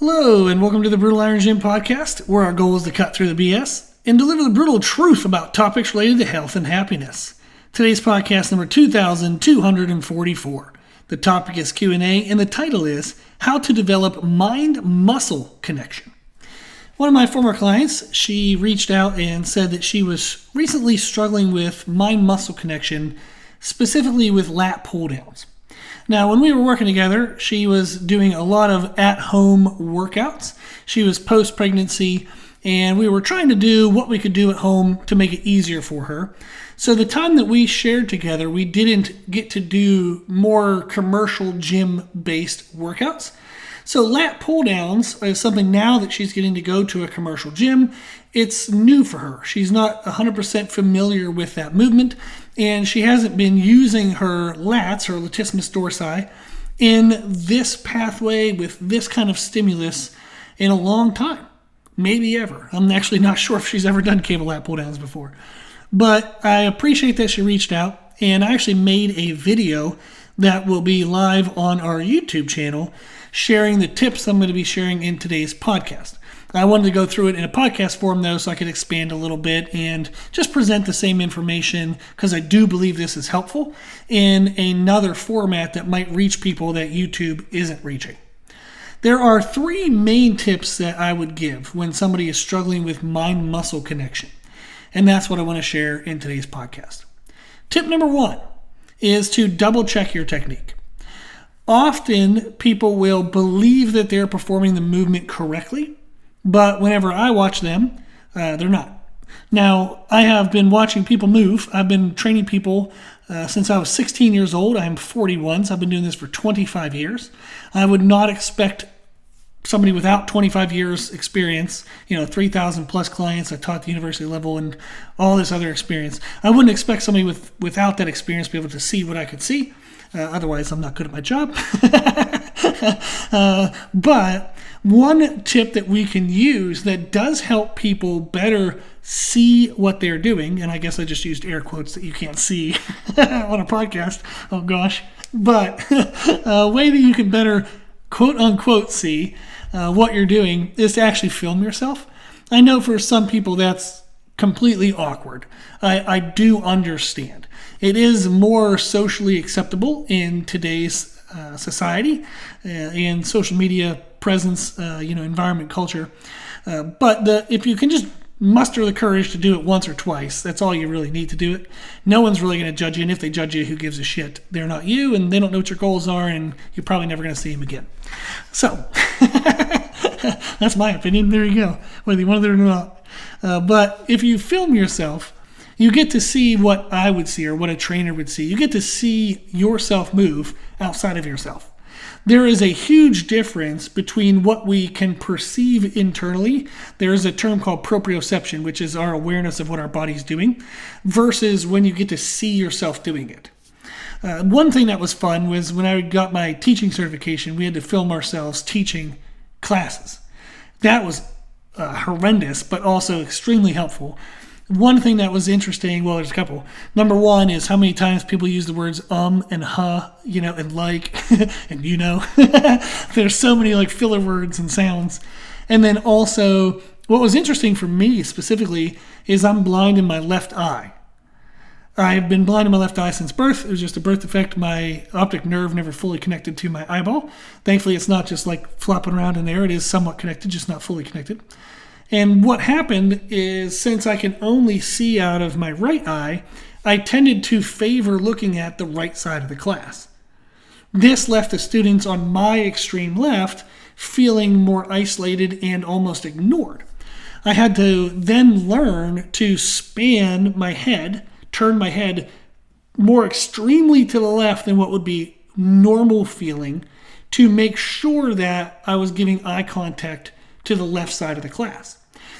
Hello, and welcome to the Brutal Iron Gym podcast, where our goal is to cut through the BS and deliver the brutal truth about topics related to health and happiness. Today's podcast number 2244. The topic is Q&A, and the title is How to Develop Mind-Muscle Connection. One of my former clients, she reached out and said that she was recently struggling with mind-muscle connection, specifically with lat pull-downs. Now, when we were working together, she was doing a lot of at-home workouts. She was post-pregnancy, and we were trying to do what we could do at home to make it easier for her. So the time that we shared together, we didn't get to do more commercial gym-based workouts. So lat pull-downs is something now that she's getting to go to a commercial gym. It's new for her. She's not 100% familiar with that movement, and she hasn't been using her lats, her latissimus dorsi, in this pathway with this kind of stimulus in a long time, maybe ever. I'm actually not sure if she's ever done cable lat pull-downs before. But I appreciate that she reached out, and I actually made a video that will be live on our YouTube channel sharing the tips I'm going to be sharing in today's podcast. I wanted to go through it in a podcast form, though, so I could expand a little bit and just present the same information, because I do believe this is helpful in another format that might reach people that YouTube isn't reaching. There are three main tips that I would give when somebody is struggling with mind-muscle connection, and that's what I want to share in today's podcast. Tip number one is to double-check your technique. Often, people will believe that they're performing the movement correctly, but whenever I watch them, they're not. Now, I have been watching people move. I've been training people since I was 16 years old. I'm 41, so I've been doing this for 25 years. I would not expect somebody without 25 years experience, 3,000 plus clients I taught at the university level and all this other experience. I wouldn't expect somebody without that experience to be able to see what I could see. Otherwise, I'm not good at my job. But one tip that we can use that does help people better see what they're doing, and I guess I just used air quotes that you can't see on a podcast. Oh, gosh. But a way that you can better quote-unquote see what you're doing is to actually film yourself. I know for some people that's completely awkward. I do understand. It is more socially acceptable in today's society and social media presence, environment, culture. But if you can just muster the courage to do it once or twice, that's all you really need to do it. No one's really going to judge you, and if they judge you, who gives a shit? They're not you, and they don't know what your goals are, and you're probably never going to see them again. So, that's my opinion. There you go, whether you want it or not. But if you film yourself, you get to see what I would see or what a trainer would see. You get to see yourself move outside of yourself. There is a huge difference between what we can perceive internally. There is a term called proprioception, which is our awareness of what our body's doing, versus when you get to see yourself doing it. One thing that was fun was when I got my teaching certification, we had to film ourselves teaching classes. That was horrendous, but also extremely helpful. One thing that was interesting, well, there's a couple. Number one is how many times people use the words and huh, and like, and There's so many filler words and sounds. And then also, what was interesting for me specifically is I'm blind in my left eye. I've been blind in my left eye since birth. It was just a birth defect. My optic nerve never fully connected to my eyeball. Thankfully, it's not just flopping around in there. It is somewhat connected, just not fully connected. And what happened is, since I can only see out of my right eye, I tended to favor looking at the right side of the class. This left the students on my extreme left feeling more isolated and almost ignored. I had to then learn to span my head, turn my head more extremely to the left than what would be normal feeling, to make sure that I was giving eye contact to the left side of the class.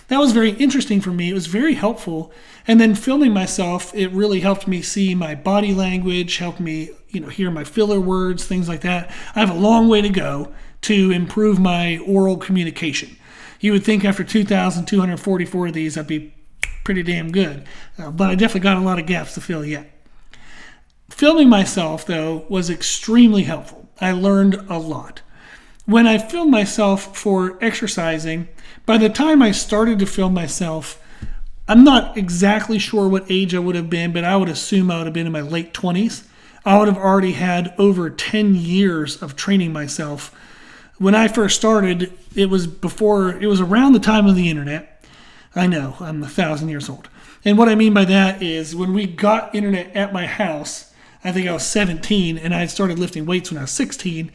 That was very interesting for me. It was very helpful. And then filming myself, it really helped me see my body language, helped me, hear my filler words, things like that. I have a long way to go to improve my oral communication. You would think after 2,244 of these, I'd be pretty damn good. But I definitely got a lot of gaps to fill yet. Filming myself, though, was extremely helpful. I learned a lot. when I filmed myself for exercising, by the time I started to film myself, I'm not exactly sure what age I would have been, but I would assume I would have been in my late 20s. I would have already had over 10 years of training myself. When I first started, it was around the time of the internet. I know, I'm 1,000 years old. And what I mean by that is when we got internet at my house, I think I was 17, and I had started lifting weights when I was 16,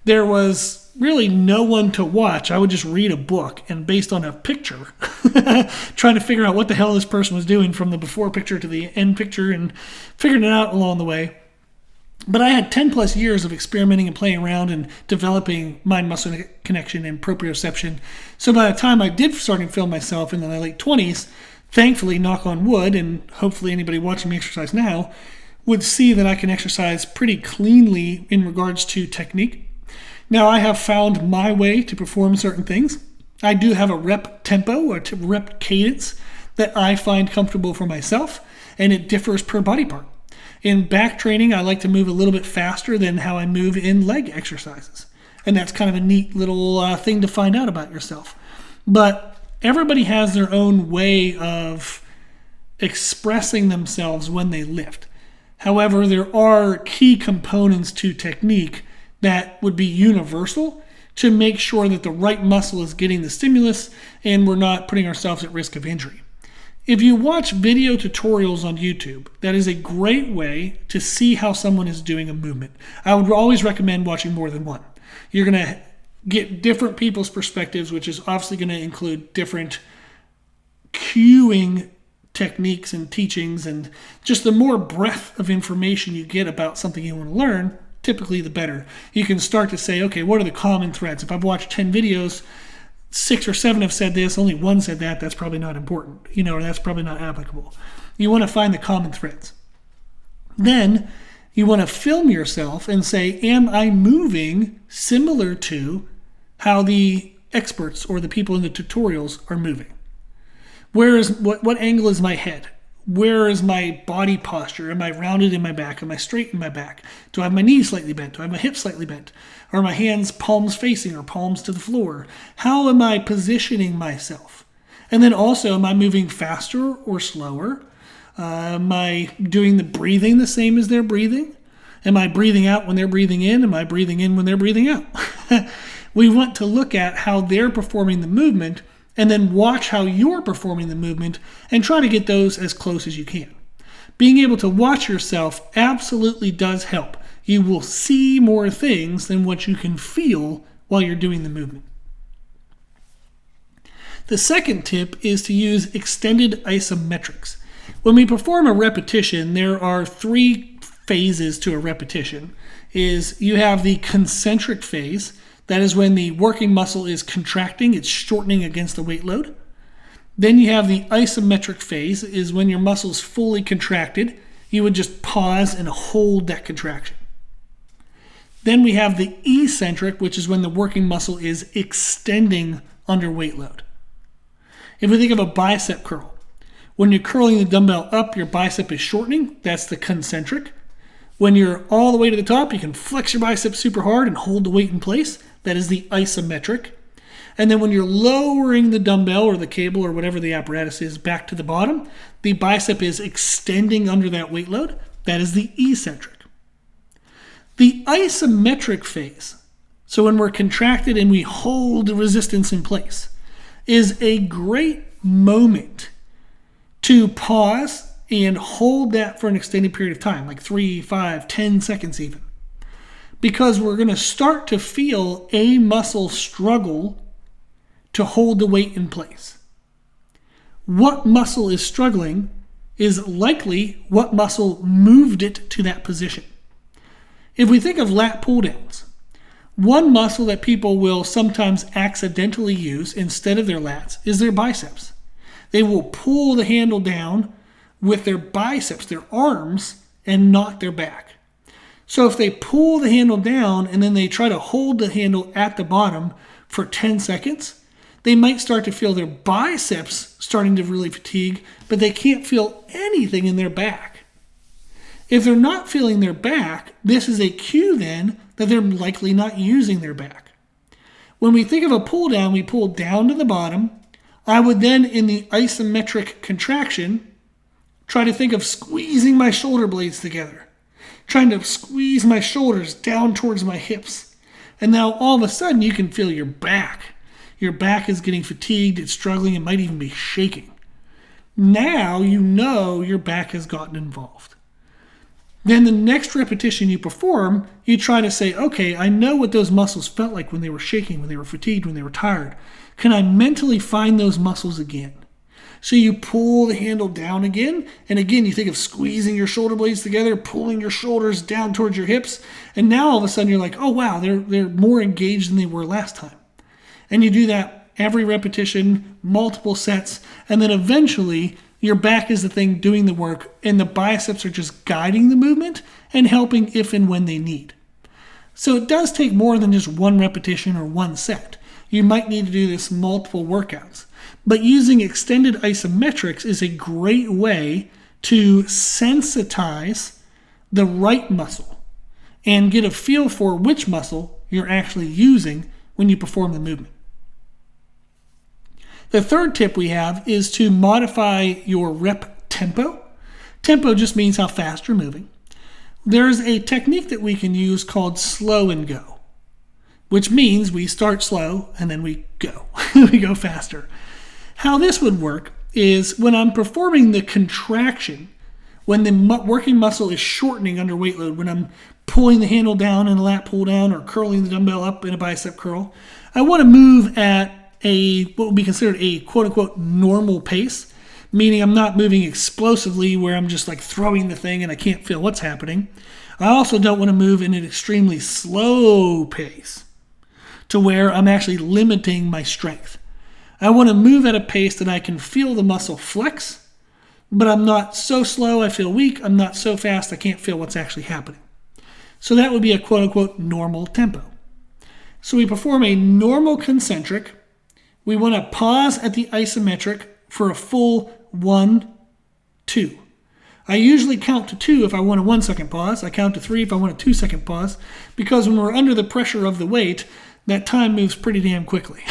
there was really no one to watch. I would just read a book, and based on a picture, trying to figure out what the hell this person was doing from the before picture to the end picture, and figuring it out along the way. But I had 10 plus years of experimenting and playing around and developing mind-muscle connection and proprioception. So by the time I did start to film myself in my late 20s, thankfully, knock on wood, and hopefully anybody watching me exercise now would see that I can exercise pretty cleanly in regards to technique. Now, I have found my way to perform certain things. I do have a rep tempo or rep cadence that I find comfortable for myself, and it differs per body part. In back training, I like to move a little bit faster than how I move in leg exercises. And that's kind of a neat little thing to find out about yourself. But everybody has their own way of expressing themselves when they lift. However, there are key components to technique that would be universal to make sure that the right muscle is getting the stimulus and we're not putting ourselves at risk of injury. If you watch video tutorials on YouTube, that is a great way to see how someone is doing a movement. I would always recommend watching more than one. You're going to get different people's perspectives, which is obviously going to include different cueing techniques and teachings, and just the more breadth of information you get about something you want to learn, typically the better. You can start to say, okay, what are the common threads? If I've watched 10 videos, 6 or 7 have said this, only 1 said that, that's probably not important, or that's probably not applicable. You want to find the common threads. Then you want to film yourself and say, am I moving similar to how the experts or the people in the tutorials are moving? What angle is my head? Where is my body posture? Am I rounded in my back? Am I straight in my back? Do I have my knees slightly bent? Do I have my hips slightly bent? Are my hands palms facing or palms to the floor? How am I positioning myself? And then also, am I moving faster or slower? Am I doing the breathing the same as they're breathing? Am I breathing out when they're breathing in? Am I breathing in when they're breathing out? We want to look at how they're performing the movement and then watch how you're performing the movement and try to get those as close as you can. Being able to watch yourself absolutely does help. You will see more things than what you can feel while you're doing the movement. The second tip is to use extended isometrics. When we perform a repetition, there are 3 phases to a repetition. You have the concentric phase. That is when the working muscle is contracting, it's shortening against the weight load. Then you have the isometric phase, is when your muscle's fully contracted. You would just pause and hold that contraction. Then we have the eccentric, which is when the working muscle is extending under weight load. If we think of a bicep curl, when you're curling the dumbbell up, your bicep is shortening. That's the concentric. When you're all the way to the top, you can flex your bicep super hard and hold the weight in place. That is the isometric. And then when you're lowering the dumbbell or the cable or whatever the apparatus is back to the bottom, the bicep is extending under that weight load. That is the eccentric. The isometric phase, so when we're contracted and we hold the resistance in place, is a great moment to pause and hold that for an extended period of time, like 3, 5, 10 seconds even. Because we're going to start to feel a muscle struggle to hold the weight in place. What muscle is struggling is likely what muscle moved it to that position. If we think of lat pull downs, one muscle that people will sometimes accidentally use instead of their lats is their biceps. They will pull the handle down with their biceps, their arms, and not their back. So if they pull the handle down and then they try to hold the handle at the bottom for 10 seconds, they might start to feel their biceps starting to really fatigue, but they can't feel anything in their back. If they're not feeling their back, this is a cue then that they're likely not using their back. When we think of a pull down, we pull down to the bottom. I would then, in the isometric contraction, try to think of squeezing my shoulder blades together, trying to squeeze my shoulders down towards my hips. And now all of a sudden you can feel your back. Your back is getting fatigued, it's struggling, it might even be shaking. Now you know your back has gotten involved. Then the next repetition you perform, you try to say, okay, I know what those muscles felt like when they were shaking, when they were fatigued, when they were tired. Can I mentally find those muscles again? So you pull the handle down again, and again you think of squeezing your shoulder blades together, pulling your shoulders down towards your hips, and now all of a sudden you're like, oh wow, they're more engaged than they were last time. And you do that every repetition, multiple sets, and then eventually your back is the thing doing the work, and the biceps are just guiding the movement and helping if and when they need. So it does take more than just one repetition or one set. You might need to do this multiple workouts. But using extended isometrics is a great way to sensitize the right muscle and get a feel for which muscle you're actually using when you perform the movement. The third tip we have is to modify your rep tempo. Tempo just means how fast you're moving. There's a technique that we can use called slow and go, which means we start slow and then we go. We go faster. How this would work is when I'm performing the contraction, when the working muscle is shortening under weight load, when I'm pulling the handle down in a lat pull down or curling the dumbbell up in a bicep curl, I want to move at what would be considered a quote-unquote normal pace, meaning I'm not moving explosively where I'm just like throwing the thing and I can't feel what's happening. I also don't want to move in an extremely slow pace to where I'm actually limiting my strength. I want to move at a pace that I can feel the muscle flex, but I'm not so slow I feel weak. I'm not so fast I can't feel what's actually happening. So that would be a quote-unquote normal tempo. So we perform a normal concentric. We want to pause at the isometric for a full 1, 2. I usually count to 2 if I want a 1 second pause. I count to 3 if I want a 2 second pause, because when we're under the pressure of the weight, that time moves pretty damn quickly.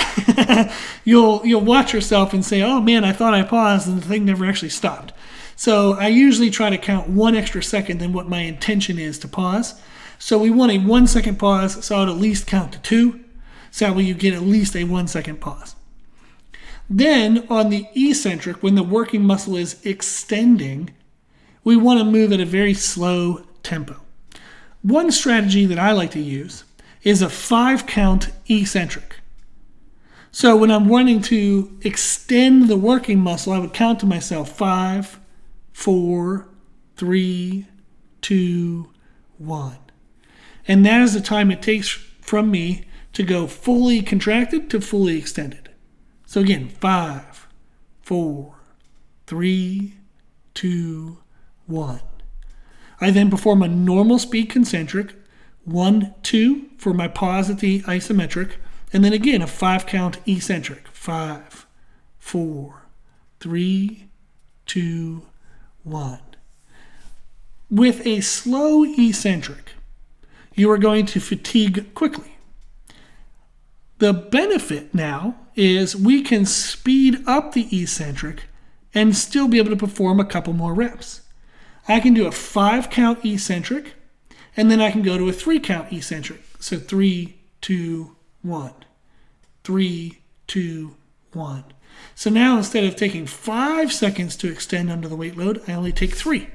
You'll watch yourself and say, oh man, I thought I paused and the thing never actually stopped. So I usually try to count 1 extra second than what my intention is to pause. So we want a 1 second pause, so I'd at least count to 2. So that way you get at least a 1 second pause. Then on the eccentric, when the working muscle is extending, we want to move at a very slow tempo. One strategy that I like to use is a 5 count eccentric. So when I'm wanting to extend the working muscle, I would count to myself 5, 4, 3, 2, 1. And that is the time it takes from me to go fully contracted to fully extended. So again, 5, 4, 3, 2, 1. I then perform a normal speed concentric, 1, 2 for my pause at the isometric, and then again a 5 count eccentric, 5, 4, 3, 2, 1. With a slow eccentric, you are going to fatigue quickly. The benefit now is we can speed up the eccentric and still be able to perform a couple more reps. I can do a 5 count eccentric, and then I can go to a 3 count eccentric. So 3, 2, 1. 3, 2, 1. So now instead of taking 5 seconds to extend under the weight load, I only take 3.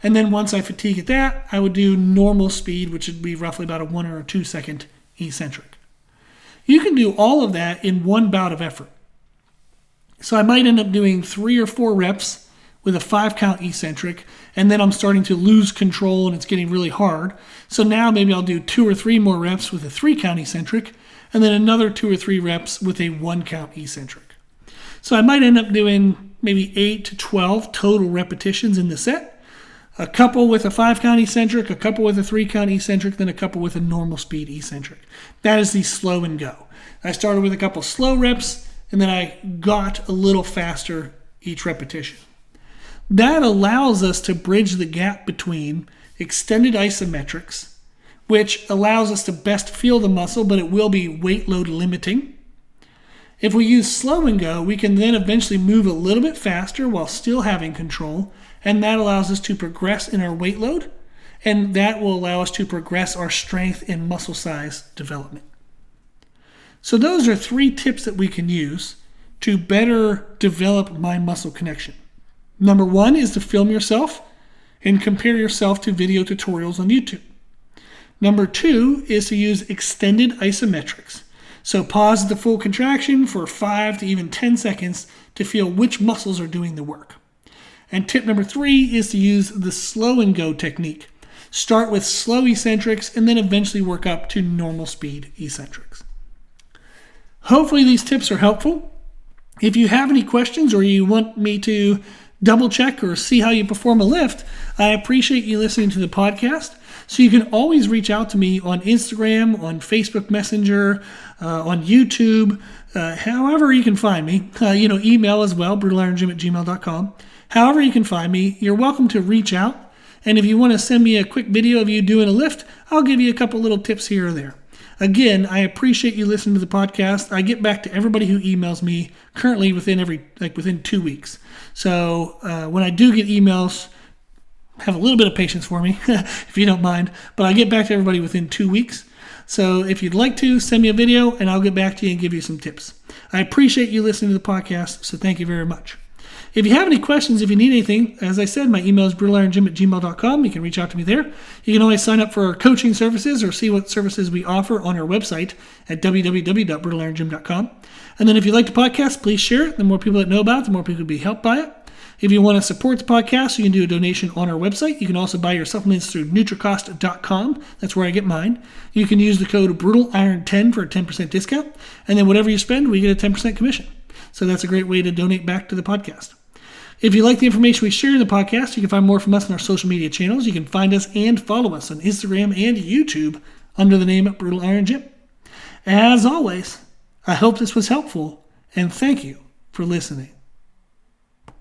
And then once I fatigue at that, I would do normal speed, which would be roughly about a 1 or a 2 second eccentric. You can do all of that in one bout of effort. So I might end up doing 3 or 4 reps with a 5 count eccentric, and then I'm starting to lose control and it's getting really hard. So now maybe I'll do 2 or 3 more reps with a 3 count eccentric, and then another 2 or 3 reps with a 1 count eccentric. So I might end up doing maybe 8 to 12 total repetitions in the set. A couple with a 5 count eccentric, a couple with a 3 count eccentric, then a couple with a normal speed eccentric. That is the slow and go. I started with a couple slow reps, and then I got a little faster each repetition. That allows us to bridge the gap between extended isometrics, which allows us to best feel the muscle, but it will be weight load limiting. If we use Slow and Go, we can then eventually move a little bit faster while still having control, and that allows us to progress in our weight load, and that will allow us to progress our strength and muscle size development. So those are 3 tips that we can use to better develop mind-muscle connection. Number 1 is to film yourself and compare yourself to video tutorials on YouTube. Number 2 is to use extended isometrics. So pause the full contraction for 5 to even 10 seconds to feel which muscles are doing the work. And tip number 3 is to use the Slow and Go technique. Start with slow eccentrics and then eventually work up to normal speed eccentrics. Hopefully these tips are helpful. If you have any questions or you want me to double check or see how you perform a lift, I appreciate you listening to the podcast. So you can always reach out to me on Instagram, on Facebook Messenger, on YouTube, however you can find me. Email as well, brutalirongym@gmail.com. However you can find me, you're welcome to reach out. And if you want to send me a quick video of you doing a lift, I'll give you a couple little tips here or there. Again, I appreciate you listening to the podcast. I get back to everybody who emails me currently within 2 weeks. So when I do get emails, have a little bit of patience for me, if you don't mind. But I get back to everybody within 2 weeks. So if you'd like to, send me a video and I'll get back to you and give you some tips. I appreciate you listening to the podcast, so thank you very much. If you have any questions, if you need anything, as I said, my email is brutalirongym@gmail.com. You can reach out to me there. You can always sign up for our coaching services or see what services we offer on our website at www.brutalirongym.com. And then if you like the podcast, please share it. The more people that know about it, the more people will be helped by it. If you want to support the podcast, you can do a donation on our website. You can also buy your supplements through Nutricost.com. That's where I get mine. You can use the code BrutalIron10 for a 10% discount. And then whatever you spend, we get a 10% commission. So that's a great way to donate back to the podcast. If you like the information we share in the podcast, you can find more from us on our social media channels. You can find us and follow us on Instagram and YouTube under the name Brutal Iron Gym. As always, I hope this was helpful, and thank you for listening.